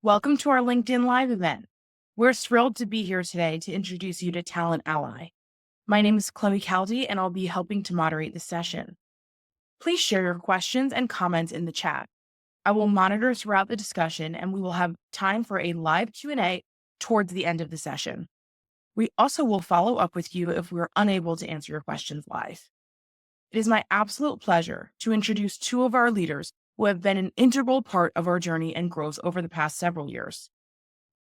Welcome to our LinkedIn Live event. We're thrilled to be here today to introduce you to TalentAlly. My name is Chloe Caldy, and I'll be helping to moderate the session. Please share your questions and comments in the chat. I will monitor throughout the discussion, and we will have time for a live Q&A towards the end of the session. We also will follow up with you if we're unable to answer your questions live. It is my absolute pleasure to introduce two of our leaders who have been an integral part of our journey and growth over the past several years.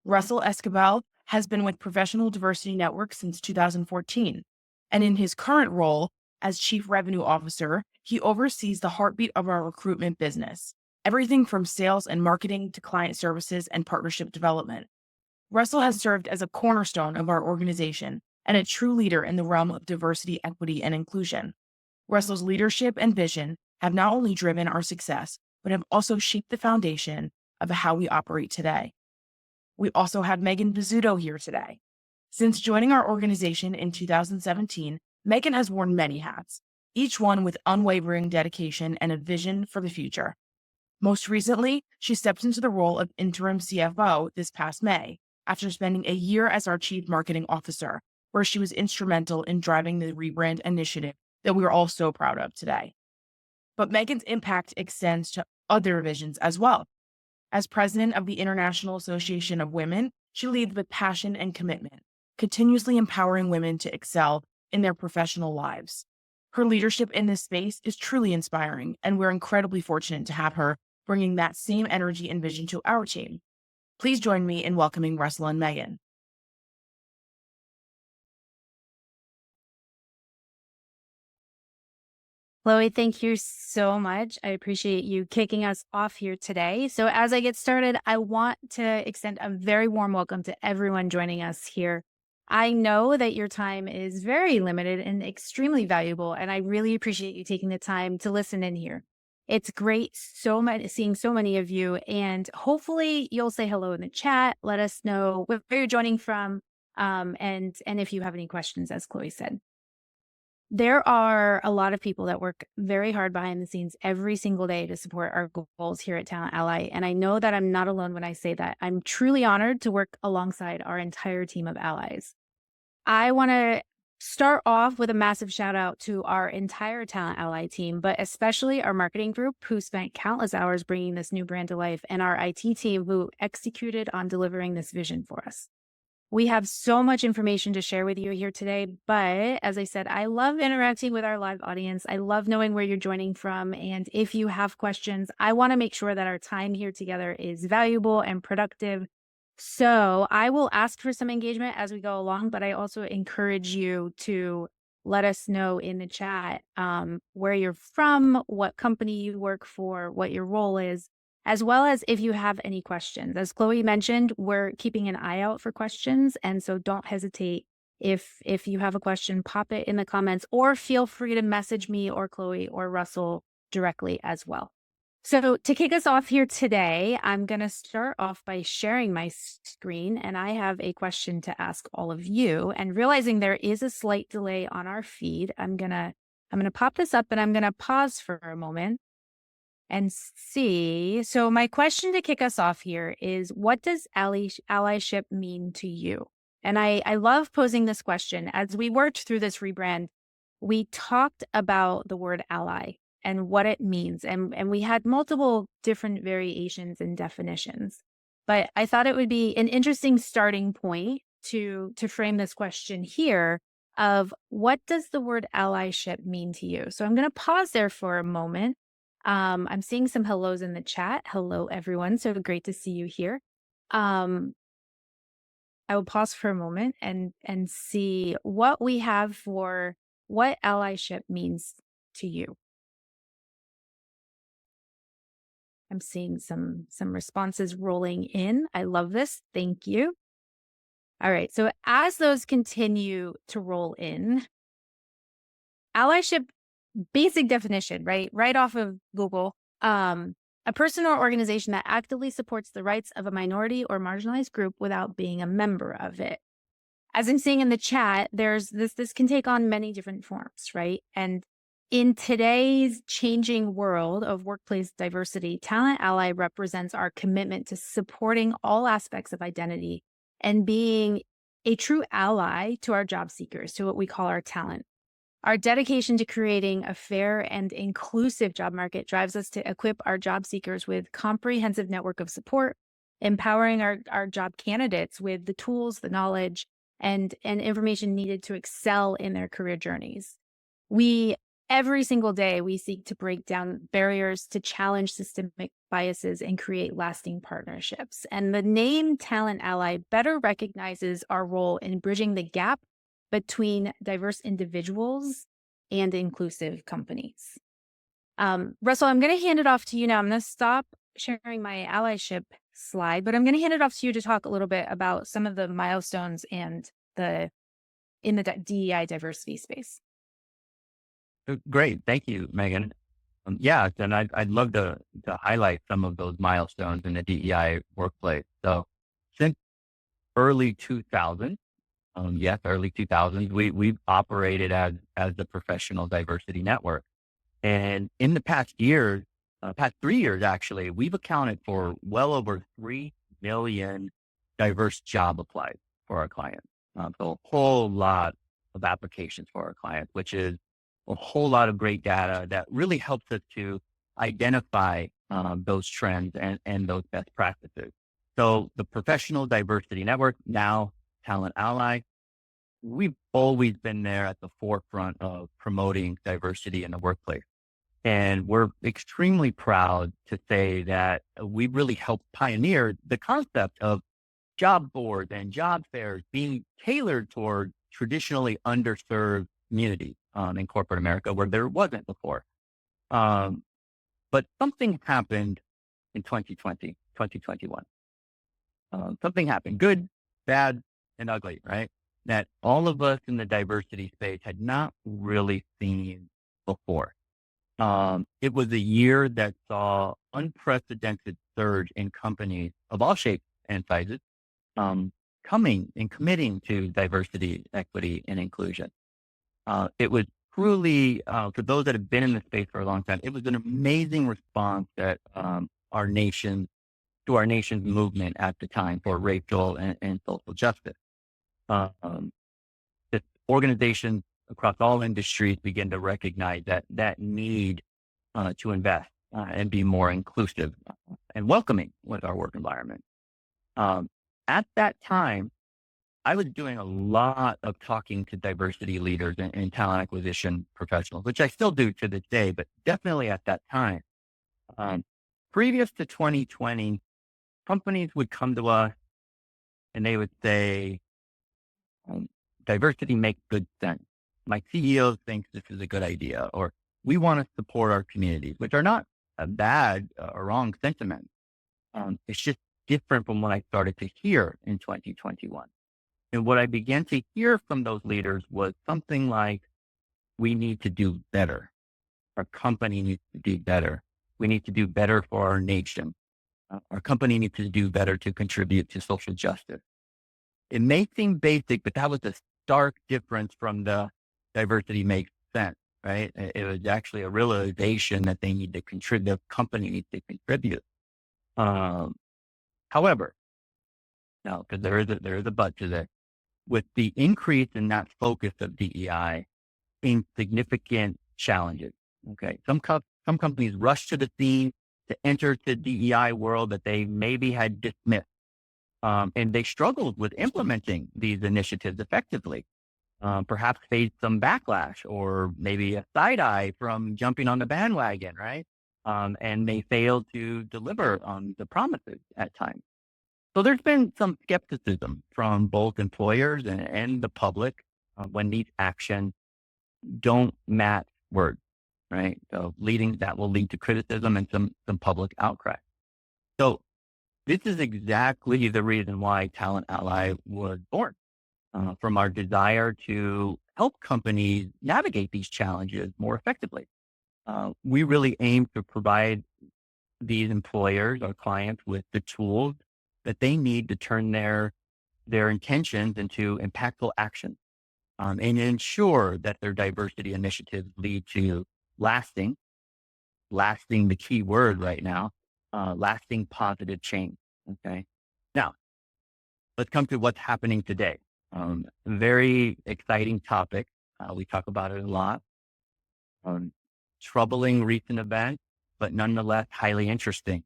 Russell Escobar has been with Professional Diversity Network since 2014, and in his current role as Chief Revenue Officer, he oversees the heartbeat of our recruitment business, everything from sales and marketing to client services and partnership development. Russell has served as a cornerstone of our organization and a true leader in the realm of diversity, equity, and inclusion. Russell's leadership and vision have not only driven our success, but have also shaped the foundation of how we operate today. We also have Megan Bizzuto here today. Since joining our organization in 2017, Megan has worn many hats, each one with unwavering dedication and a vision for the future. Most recently, she stepped into the role of interim CFO this past May, after spending a year as our Chief Marketing Officer, where she was instrumental in driving the rebrand initiative that we are all so proud of today. But Megan's impact extends to other divisions as well. As president of the International Association of Women, she leads with passion and commitment, continuously empowering women to excel in their professional lives. Her leadership in this space is truly inspiring, and we're incredibly fortunate to have her bringing that same energy and vision to our team. Please join me in welcoming Russell and Megan. Chloe, thank you so much. I appreciate you kicking us off here today. So as I get started, I want to extend a very warm welcome to everyone joining us here. I know that your time is very limited and extremely valuable, and I really appreciate you taking the time to listen in here. It's great seeing so many of you, and hopefully you'll say hello in the chat. Let us know where you're joining from, and if you have any questions, as Chloe said. There are a lot of people that work very hard behind the scenes every single day to support our goals here at TalentAlly. And I know that I'm not alone when I say that. I'm truly honored to work alongside our entire team of allies. I want to start off with a massive shout out to our entire TalentAlly team, but especially our marketing group who spent countless hours bringing this new brand to life, and our IT team who executed on delivering this vision for us. We have so much information to share with you here today, but as I said, I love interacting with our live audience. I love knowing where you're joining from. And if you have questions, I want to make sure that our time here together is valuable and productive. So I will ask for some engagement as we go along, but I also encourage you to let us know in the chat where you're from, what company you work for, what your role is, as well as if you have any questions. As Chloe mentioned, we're keeping an eye out for questions. And so don't hesitate. If you have a question, pop it in the comments, or feel free to message me or Chloe or Russell directly as well. So to kick us off here today, I'm going to start off by sharing my screen, and I have a question to ask all of you. And realizing there is a slight delay on our feed, I'm going to pop this up, and I'm going to pause for a moment and see. So my question to kick us off here is, what does allyship mean to you? And I love posing this question. As we worked through this rebrand, we talked about the word ally and what it means. And we had multiple different variations and definitions. But I thought it would be an interesting starting point to frame this question here of, what does the word allyship mean to you? So I'm going to pause there for a moment. I'm seeing some hellos in the chat. Hello, everyone. So great to see you here. I will pause for a moment and see what we have for what allyship means to you. I'm seeing some responses rolling in. I love this. Thank you. All right. So as those continue to roll in, allyship, basic definition, right off of Google, a person or organization that actively supports the rights of a minority or marginalized group without being a member of it. As I'm seeing in the chat, there's this can take on many different forms, right? And In today's changing world of workplace diversity, Talent Ally represents our commitment to supporting all aspects of identity and being a true ally to our job seekers, to what we call our talent. Our dedication to creating a fair and inclusive job market drives us to equip our job seekers with comprehensive network of support, empowering our job candidates with the tools, the knowledge, and information needed to excel in their career journeys. We Every single day we seek to break down barriers, to challenge systemic biases, and create lasting partnerships. And the name Talent Ally better recognizes our role in bridging the gap between diverse individuals and inclusive companies. Russell, I'm going to hand it off to you now. I'm going to stop sharing my allyship slide, but I'm going to hand it off to you to talk a little bit about some of the milestones and in the DEI diversity space. Great. Thank you, Megan. Yeah, and I'd love to highlight some of those milestones in the DEI workplace. So since early 2000, yes, early 2000s, we've operated as the professional diversity network. And in the past past 3 years, actually, we've accounted for well over 3 million diverse job applies for our clients. So a whole lot of applications for our clients, which is a whole lot of great data that really helps us to identify those trends and those best practices. So the Professional Diversity Network, now Talent Ally, we've always been there at the forefront of promoting diversity in the workplace. And we're extremely proud to say that we really helped pioneer the concept of job boards and job fairs being tailored toward traditionally underserved communities in corporate America where there wasn't before. But something happened in 2020, 2021. Something happened, good, bad, and ugly, right? That all of us in the diversity space had not really seen before. It was a year that saw unprecedented surge in companies of all shapes and sizes coming and committing to diversity, equity, and inclusion. It was truly, for those that have been in the space for a long time, it was an amazing response that our nation's movement at the time for racial and social justice. The organizations across all industries begin to recognize that need to invest and be more inclusive and welcoming with our work environment. At that time, I was doing a lot of talking to diversity leaders and talent acquisition professionals, which I still do to this day, but definitely at that time. Previous to 2020, companies would come to us and they would say, diversity makes good sense. My CEO thinks this is a good idea, or we want to support our communities, which are not a bad or wrong sentiment. It's just different from what I started to hear in 2021. And what I began to hear from those leaders was something like, we need to do better. Our company needs to do better. We need to do better for our nation. Our company needs to do better to contribute to social justice. It may seem basic, but that was a stark difference from the diversity makes sense, right? It was actually a realization that they need to contribute, the company needs to contribute. However, now, because there is a but to this, with the increase in that focus of DEI came significant challenges. Okay. Some companies rushed to the scene to enter the DEI world that they maybe had dismissed. And they struggled with implementing these initiatives effectively, perhaps faced some backlash or maybe a side eye from jumping on the bandwagon, right? And they failed to deliver on the promises at times. So there's been some skepticism from both employers and the public when these actions don't match words, right? So that will lead to criticism and some public outcry. So this is exactly the reason why Talent Ally was born, from our desire to help companies navigate these challenges more effectively. We really aim to provide these employers, our clients, with the tools that they need to turn their intentions into impactful action, and ensure that their diversity initiatives lead to lasting, the key word right now, lasting positive change. Okay. Now, let's come to what's happening today. Very exciting topic. We talk about it a lot. Troubling recent event, but nonetheless highly interesting.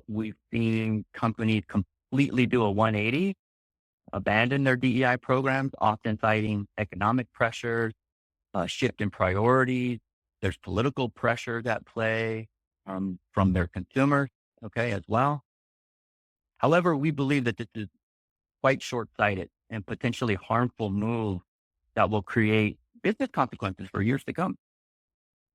We've seen companies completely do a 180, abandon their DEI programs, often citing economic pressures, shift in priorities. There's political pressures at play from their consumers, okay, as well. However, we believe that this is quite short-sighted and potentially harmful move that will create business consequences for years to come.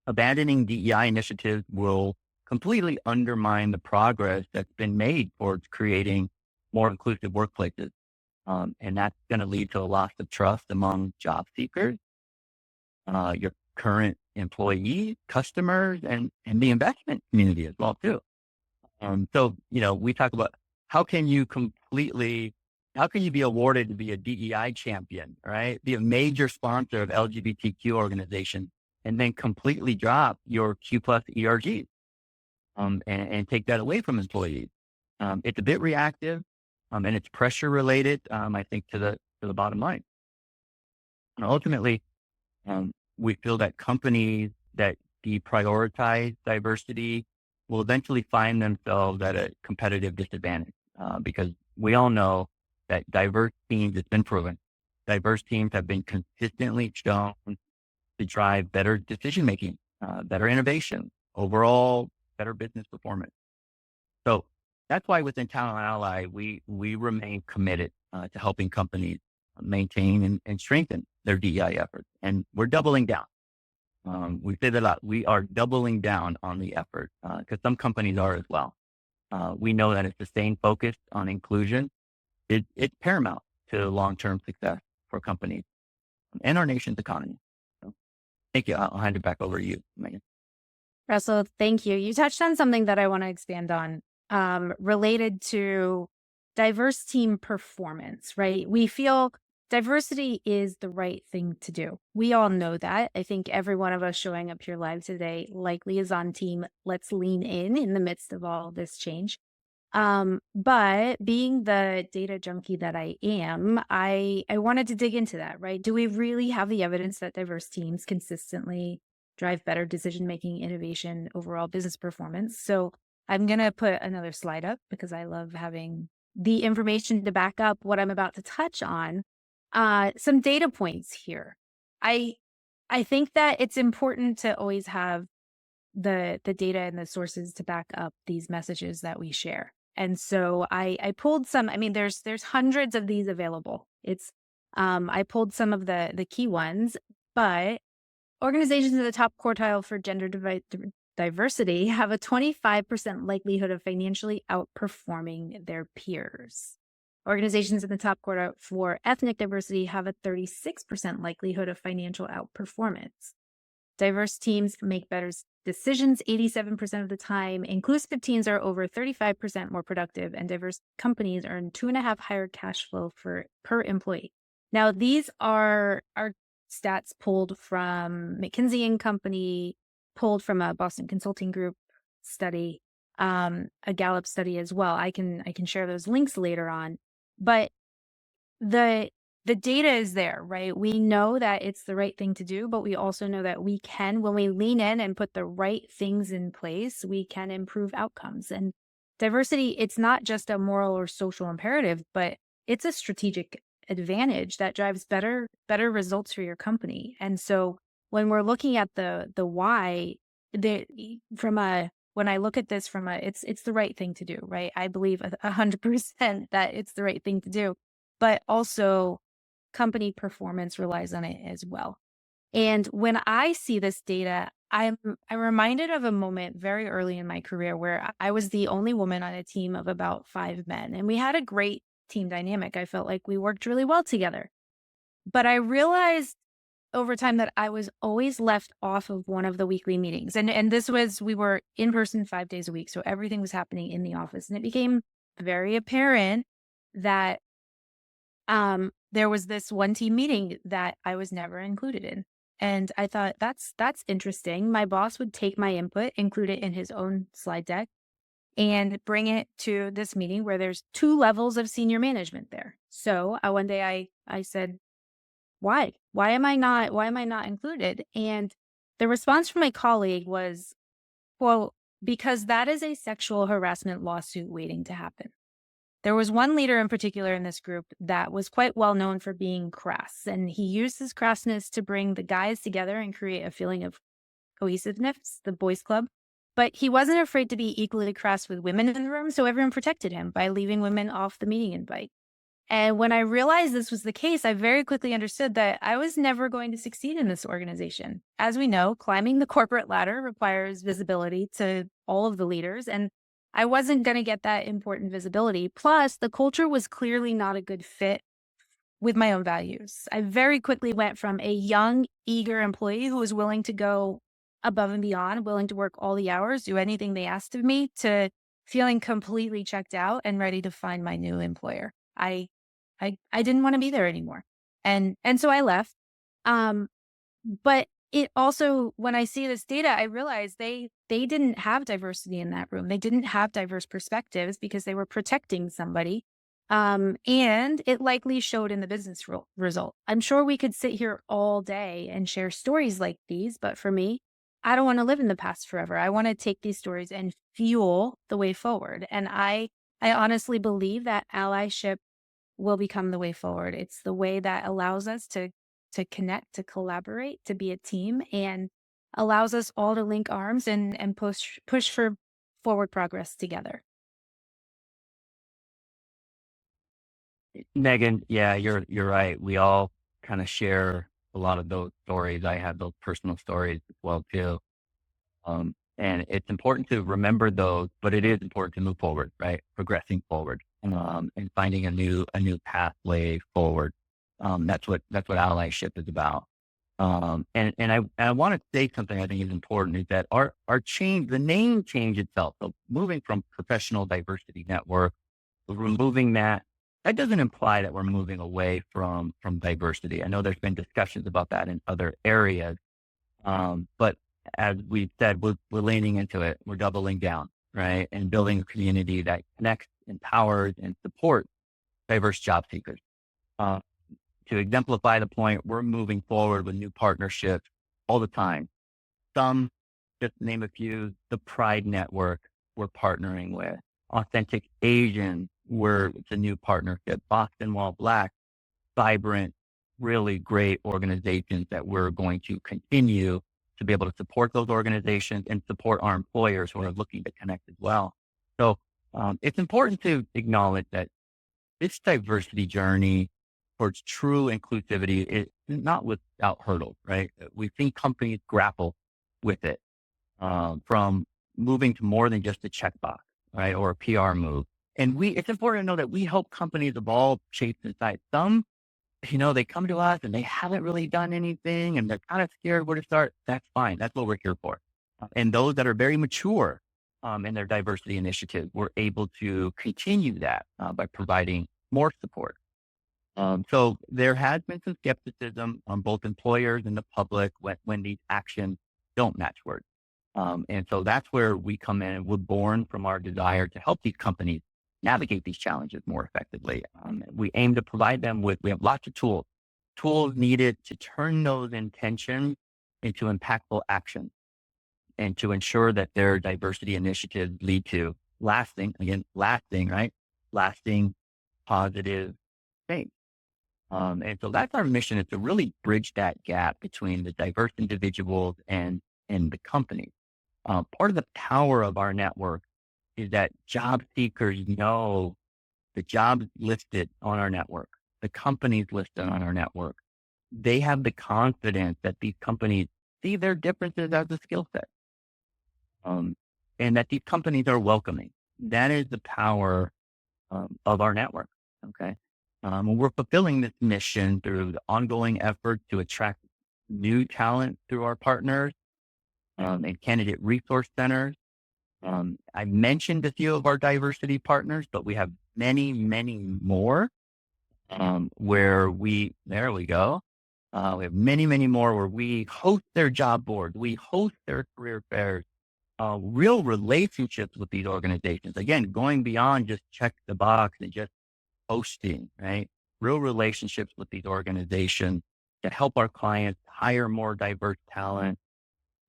Abandoning DEI initiatives will completely undermine the progress that's been made towards creating more inclusive workplaces. And that's going to lead to a loss of trust among job seekers, your current employees, customers, and the investment community as well, too. So, we talk about how can you be awarded to be a DEI champion, right? Be a major sponsor of LGBTQ organizations and then completely drop your Q plus ERGs and take that away from employees. It's a bit reactive and it's pressure related, I think, to the bottom line. And ultimately, we feel that companies that deprioritize diversity will eventually find themselves at a competitive disadvantage because we all know that diverse teams, it's been proven, diverse teams have been consistently shown to drive better decision-making, better innovation, overall better business performance. So that's why within TalentAlly, we remain committed to helping companies maintain and strengthen their DEI efforts. And we're doubling down. We say that a lot. We are doubling down on the effort because some companies are as well. We know that a sustained focus on inclusion it's paramount to long-term success for companies and our nation's economy. So, thank you. I'll hand it back over to you, Megan. Russell, thank you. You touched on something that I want to expand on related to diverse team performance, right? We feel diversity is the right thing to do. We all know that. I think every one of us showing up here live today likely is on team. Let's lean in the midst of all this change. But being the data junkie that I am, I wanted to dig into that, right? Do we really have the evidence that diverse teams consistently drive better decision-making, innovation, overall business performance? So I'm going to put another slide up because I love having the information to back up what I'm about to touch on. Some data points here. I think that it's important to always have the data and the sources to back up these messages that we share. And so I pulled some, there's hundreds of these available. I pulled some of the key ones, but organizations in the top quartile for gender diversity have a 25% likelihood of financially outperforming their peers. Organizations in the top quartile for ethnic diversity have a 36% likelihood of financial outperformance. Diverse teams make better decisions 87% of the time. Inclusive teams are over 35% more productive, and diverse companies earn 2.5 higher cash flow per employee. Now, these are stats pulled from McKinsey & Company, pulled from a Boston Consulting Group study, a Gallup study as well. I can share those links later on, but the data is there, right? We know that it's the right thing to do, but we also know that we can, when we lean in and put the right things in place, we can improve outcomes. And diversity, it's not just a moral or social imperative, but it's a strategic advantage that drives better results for your company. And so when we're looking at the why, when I look at this it's the right thing to do, right? I believe 100% that it's the right thing to do, but also company performance relies on it as well. And when I see this data, I'm reminded of a moment very early in my career where I was the only woman on a team of about 5 men, and we had a great team dynamic. I felt like we worked really well together. But I realized over time that I was always left off of one of the weekly meetings. And we were in person 5 days a week. So everything was happening in the office. And it became very apparent that there was this one team meeting that I was never included in. And I thought that's interesting. My boss would take my input, include it in his own slide deck, and bring it to this meeting where there's two levels of senior management there. So one day I said, why? Why am I not included? And the response from my colleague was, well, because that is a sexual harassment lawsuit waiting to happen. There was one leader in particular in this group that was quite well known for being crass, and he used his crassness to bring the guys together and create a feeling of cohesiveness, the boys club. But he wasn't afraid to be equally crass with women in the room, so everyone protected him by leaving women off the meeting invite. And when I realized this was the case, I very quickly understood that I was never going to succeed in this organization. As we know, climbing the corporate ladder requires visibility to all of the leaders, and I wasn't going to get that important visibility. Plus, the culture was clearly not a good fit with my own values. I very quickly went from a young, eager employee who was willing to go above and beyond, willing to work all the hours, do anything they asked of me, to feeling completely checked out and ready to find my new employer. I didn't want to be there anymore. And so I left. But it also, when I see this data, I realize they didn't have diversity in that room. They didn't have diverse perspectives because they were protecting somebody. And it likely showed in the business result. I'm sure we could sit here all day and share stories like these, but for me, I don't want to live in the past forever. I want to take these stories and fuel the way forward. And I honestly believe that allyship will become the way forward. It's the way that allows us to connect, to collaborate, to be a team, and allows us all to link arms and push for forward progress together. Megan, yeah, you're right. We all kind of share a lot of those stories. I have those personal stories as well too. And it's important to remember those, but it is important to move forward, right? Progressing forward, and finding a new pathway forward. That's what allyship is about. I want to say something I think is important is that our change, the name change itself. So moving from Professional Diversity Network, removing that doesn't imply that we're moving away from diversity. I know there's been discussions about that in other areas, but as we've said, we're leaning into it. We're doubling down, right? And building a community that connects, empowers, and supports diverse job seekers. To exemplify the point, we're moving forward with new partnerships all the time. Some, just to name a few, the Pride Network we're partnering with. Authentic Asian, it's a new partnership. Boston While Black, vibrant, really great organizations that we're going to continue to be able to support those organizations and support our employers who are looking to connect as well. So it's important to acknowledge that this diversity journey towards true inclusivity is not without hurdles, right? We've seen companies grapple with it, from moving to more than just a checkbox, right? Or a PR move. And it's important to know that we help companies of all shapes and sizes. Some, they come to us and they haven't really done anything and they're kind of scared where to start. That's fine. That's what we're here for. And those that are very mature in their diversity initiative, we're able to continue that by providing more support. So there has been some skepticism on both employers and the public when these actions don't match words. And so that's where we come in, and we're born from our desire to help these companies navigate these challenges more effectively. We aim to provide them we have lots of tools needed to turn those intentions into impactful action and to ensure that their diversity initiatives lead to lasting, right? Lasting positive change. And so that's our mission, is to really bridge that gap between the diverse individuals and the company. Part of the power of our network is that job seekers know the jobs listed on our network, the companies listed on our network. They have the confidence that these companies see their differences as a skill set, and that these companies are welcoming. That is the power of our network. Okay. We're fulfilling this mission through the ongoing effort to attract new talent through our partners and candidate resource centers. I mentioned a few of our diversity partners, but we have many, many more there we go. We have many, many more where we host their job boards, we host their career fairs, real relationships with these organizations. Again, going beyond just check the box and just hosting, right? Real relationships with these organizations to help our clients hire more diverse talent.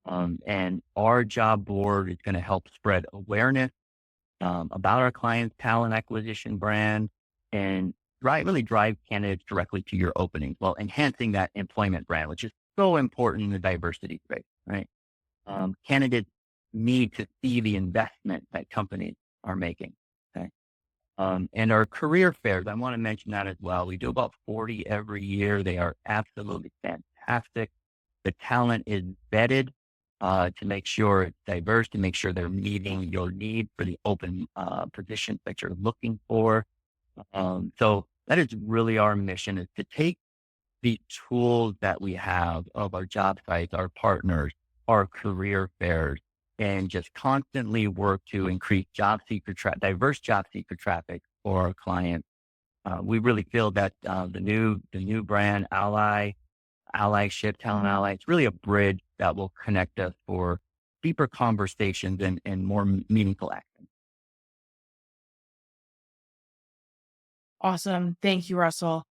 And our job board is going to help spread awareness about our client's talent acquisition brand and really drive candidates directly to your openings while enhancing that employment brand, which is so important in the diversity space, right? Candidates need to see the investment that companies are making. Okay. And our career fairs, I want to mention that as well. We do about 40 every year. They are absolutely fantastic. The talent is vetted to make sure it's diverse, to make sure they're meeting your need for the open positions that you're looking for. So that is really our mission, is to take the tools that we have of our job sites, our partners, our career fairs, and just constantly work to increase diverse job seeker traffic for our clients. We really feel that the new brand Allyship, TalentAlly, it's really a bridge that will connect us for deeper conversations and more meaningful action. Awesome. Thank you, Russell.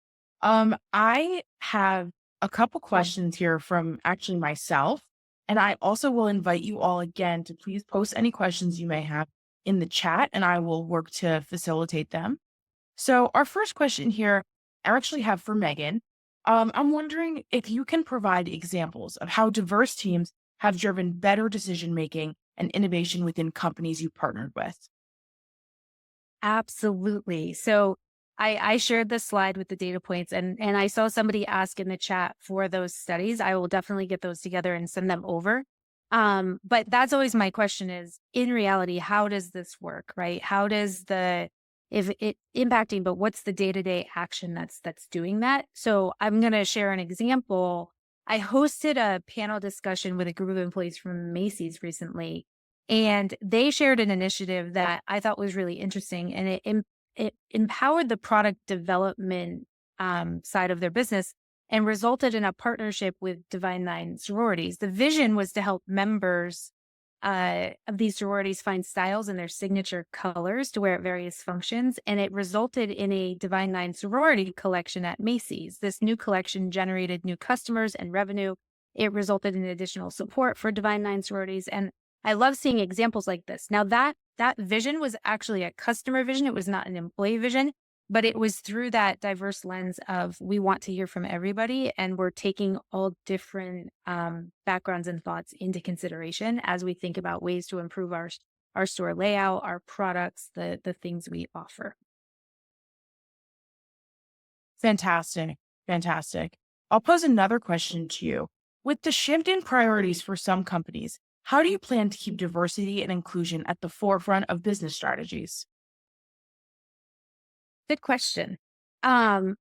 I have a couple questions here from actually myself, and I also will invite you all again to please post any questions you may have in the chat, and I will work to facilitate them. So, our first question here, I actually have for Megan. I'm wondering if you can provide examples of how diverse teams have driven better decision making and innovation within companies you partnered with. Absolutely. So I shared the slide with the data points and I saw somebody ask in the chat for those studies. I will definitely get those together and send them over. But that's always my question is, in reality, how does this work, right? How does if it impacting, but what's the day-to-day action that's doing that? So I'm going to share an example. I hosted a panel discussion with a group of employees from Macy's recently, and they shared an initiative that I thought was really interesting, and it empowered the product development side of their business and resulted in a partnership with Divine Nine sororities. The vision was to help members of these sororities find styles and their signature colors to wear at various functions, and it resulted in a Divine Nine sorority collection at Macy's. This new collection generated new customers and revenue. It resulted in additional support for Divine Nine sororities, and I love seeing examples like this. Now that vision was actually a customer vision. It was not an employee vision, but it was through that diverse lens of we want to hear from everybody, and we're taking all different backgrounds and thoughts into consideration as we think about ways to improve our store layout, our products, the things we offer. Fantastic. Fantastic. I'll pose another question to you. With the shift in priorities for some companies, how do you plan to keep diversity and inclusion at the forefront of business strategies? Good question. Um,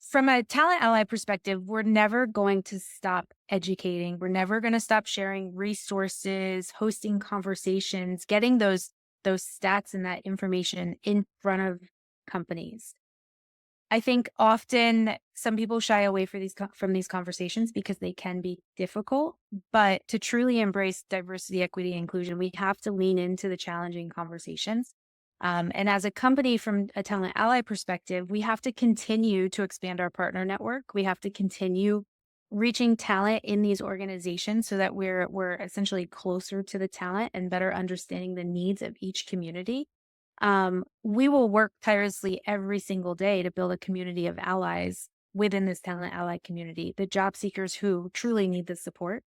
from a talent ally perspective, we're never going to stop educating. We're never going to stop sharing resources, hosting conversations, getting those stats and that information in front of companies. I think often some people shy away from these conversations because they can be difficult, but to truly embrace diversity, equity, and inclusion, we have to lean into the challenging conversations. And as a company, from a talent ally perspective, we have to continue to expand our partner network. We have to continue reaching talent in these organizations so that we're essentially closer to the talent and better understanding the needs of each community. We will work tirelessly every single day to build a community of allies within this talent ally community, the job seekers who truly need the support.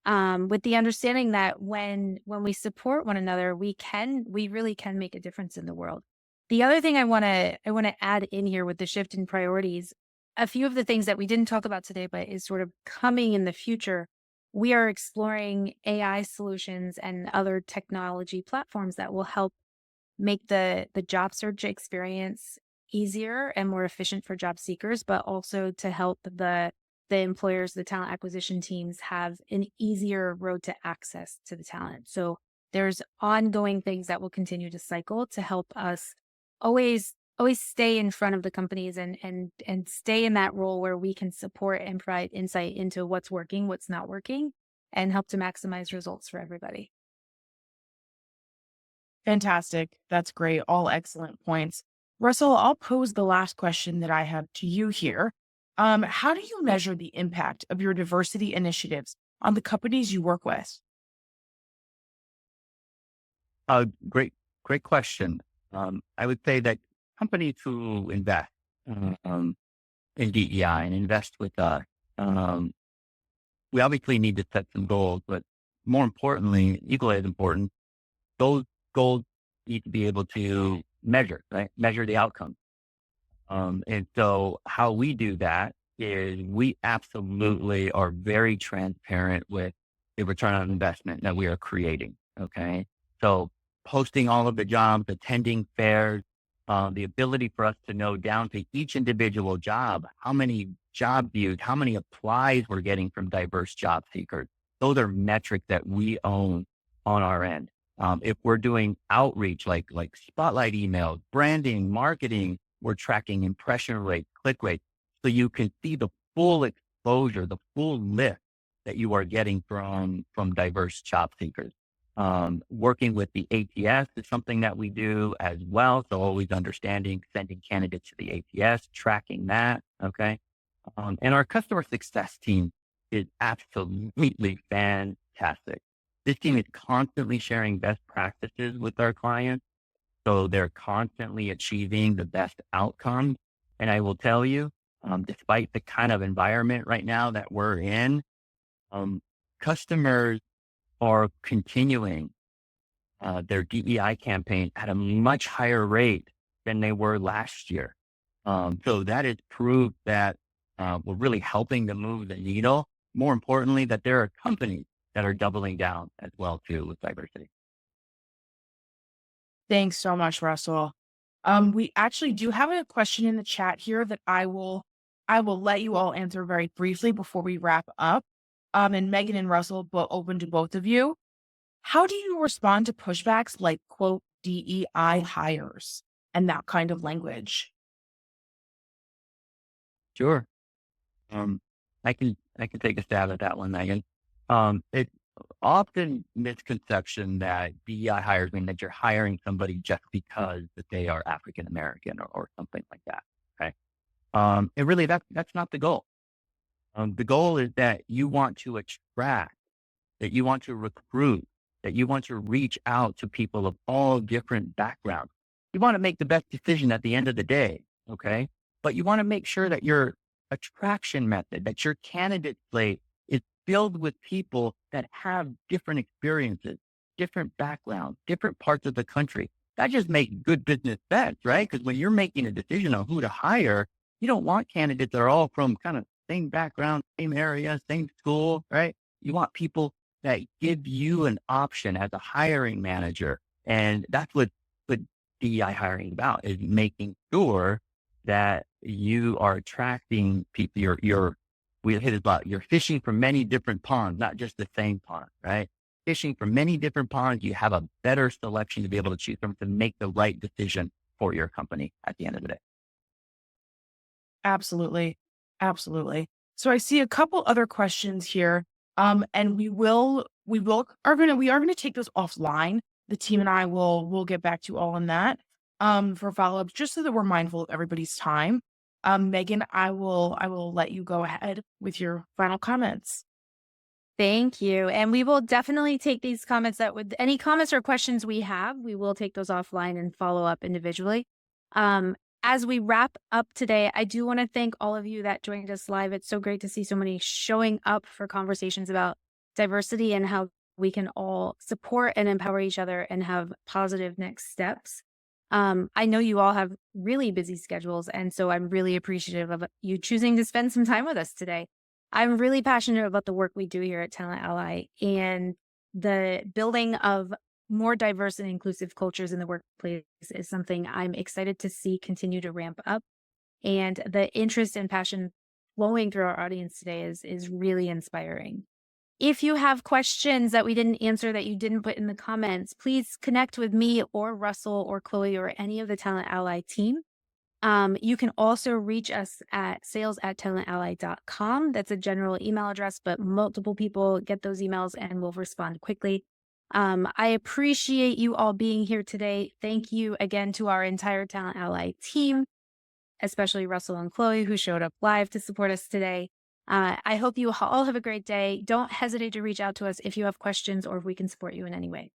With the understanding that when we support one another, we really can make a difference in the world. The other thing I want to add in here with the shift in priorities, a few of the things that we didn't talk about today, but is sort of coming in the future. We are exploring AI solutions and other technology platforms that will help make the job search experience easier and more efficient for job seekers, but also to help the employers, the talent acquisition teams have an easier road to access to the talent. So there's ongoing things that will continue to cycle to help us always always stay in front of the companies and stay in that role where we can support and provide insight into what's working, what's not working, and help to maximize results for everybody. Fantastic. That's great. All excellent points. Russell, I'll pose the last question that I have to you here. How do you measure the impact of your diversity initiatives on the companies you work with? Great question. I would say that companies who invest um, in DEI and invest with us, um, we obviously need to set some goals, but more importantly, equally as important, those goals need to be able to measure, right? Measure the outcome. And so how we do that is we absolutely are very transparent with the return on investment that we are creating. Okay. So posting all of the jobs, attending fairs, the ability for us to know down to each individual job, how many job views, how many applies we're getting from diverse job seekers. Those are metrics that we own on our end. If we're doing outreach, like spotlight emails, branding, marketing, we're tracking impression rate, click rate, so you can see the full exposure, the full lift that you are getting from diverse job seekers. Working with the ATS is something that we do as well. So always understanding, sending candidates to the ATS, tracking that. Okay. And our customer success team is absolutely fantastic. This team is constantly sharing best practices with our clients. So they're constantly achieving the best outcomes. And I will tell you, despite the kind of environment right now that we're in, customers are continuing their DEI campaign at a much higher rate than they were last year. So that is proof that we're really helping to move the needle. More importantly, that there are companies that are doubling down as well too with diversity. Thanks so much, Russell. We actually do have a question in the chat here that I will let you all answer very briefly before we wrap up. And Megan and Russell, both open to both of you. How do you respond to pushbacks like quote DEI hires and that kind of language? Sure. Um, I can take a stab at that one, Megan. It's often misconception that DEI hires mean that you're hiring somebody just because that they are African American or something like that. Okay. And really that's not the goal. The goal is that you want to attract, that you want to recruit, that you want to reach out to people of all different backgrounds. You want to make the best decision at the end of the day. Okay. But you want to make sure that your attraction method, that your candidate slate is filled with people that have different experiences, different backgrounds, different parts of the country. That just makes good business sense, right? Because when you're making a decision on who to hire, you don't want candidates that are all from kind of same background, same area, same school, right? You want people that give you an option as a hiring manager. And that's what DEI hiring is about, is making sure that you are attracting people. We hit it about, you're fishing from many different ponds, not just the same pond, right? Fishing from many different ponds, you have a better selection to be able to choose from to make the right decision for your company at the end of the day. Absolutely. Absolutely. So I see a couple other questions here. And we are gonna take those offline. The team and I will get back to you all on that for follow-ups, just so that we're mindful of everybody's time. Megan, I will let you go ahead with your final comments. Thank you. And we will definitely take these comments that would any comments or questions we have, we will take those offline and follow up individually. As we wrap up today, I do want to thank all of you that joined us live. It's so great to see so many showing up for conversations about diversity and how we can all support and empower each other and have positive next steps. I know you all have really busy schedules, and so I'm really appreciative of you choosing to spend some time with us today. I'm really passionate about the work we do here at Talent Ally and the building of more diverse and inclusive cultures in the workplace is something I'm excited to see continue to ramp up. And the interest and passion flowing through our audience today is really inspiring. If you have questions that we didn't answer that you didn't put in the comments, please connect with me or Russell or Chloe or any of the Talent Ally team. You can also reach us at sales@talentally.com. That's a general email address, but multiple people get those emails and will respond quickly. I appreciate you all being here today. Thank you again to our entire Talent Ally team, especially Russell and Chloe, who showed up live to support us today. I hope you all have a great day. Don't hesitate to reach out to us if you have questions or if we can support you in any way.